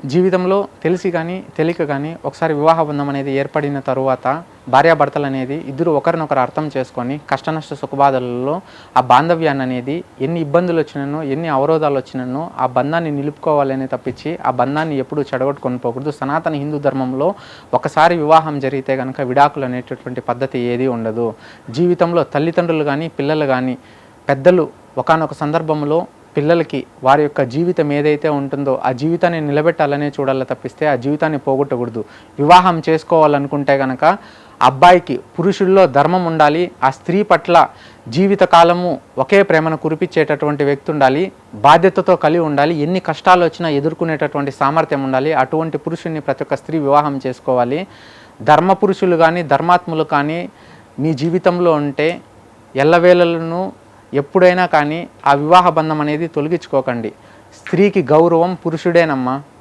జీవితంలో తెలిసి కానీ తెలియక కానీ ఒకసారి వివాహ బంధం అనేది ఏర్పడిన తరువాత భార్యాభర్తలు అనేది ఇద్దరు ఒకరినొకరు అర్థం చేసుకొని కష్టనష్ట సుఖబాధలలో ఆ బాంధవ్యాన్ని అనేది ఎన్ని ఇబ్బందులు వచ్చినానో ఎన్ని అవరోధాలు వచ్చినానో ఆ బంధాన్ని నిలుపుకోవాలని తప్పించి ఆ బంధాన్ని ఎప్పుడూ చెడగొట్టుకొని పోకూడదు. సనాతన హిందూ ధర్మంలో ఒకసారి వివాహం జరిగితే కనుక విడాకులు అనేటటువంటి పద్ధతి ఏది ఉండదు. జీవితంలో తల్లిదండ్రులు కానీ పిల్లలు కానీ పెద్దలు ఒకానొక సందర్భంలో పిల్లలకి వారి యొక్క జీవితం ఏదైతే ఉంటుందో ఆ జీవితాన్ని నిలబెట్టాలనే చూడాలి తప్పిస్తే ఆ జీవితాన్ని పోగొట్టకూడదు. వివాహం చేసుకోవాలనుకుంటే కనుక అబ్బాయికి పురుషుల్లో ధర్మం ఉండాలి, ఆ స్త్రీ పట్ల జీవితకాలము ఒకే ప్రేమను కురిపించేటటువంటి వ్యక్తి ఉండాలి, బాధ్యతతో కలిగి ఉండాలి, ఎన్ని కష్టాలు వచ్చినా ఎదుర్కొనేటటువంటి సామర్థ్యం ఉండాలి. అటువంటి పురుషుడిని ప్రతి ఒక్క స్త్రీ వివాహం చేసుకోవాలి. ధర్మ పురుషులు కానీ ధర్మాత్ములు కానీ మీ జీవితంలో ఉంటే ఎల్లవేళలను ఎప్పుడైనా కానీ ఆ వివాహ బంధం అనేది తొలగించుకోకండి. స్త్రీకి గౌరవం పురుషుడేనమ్మా.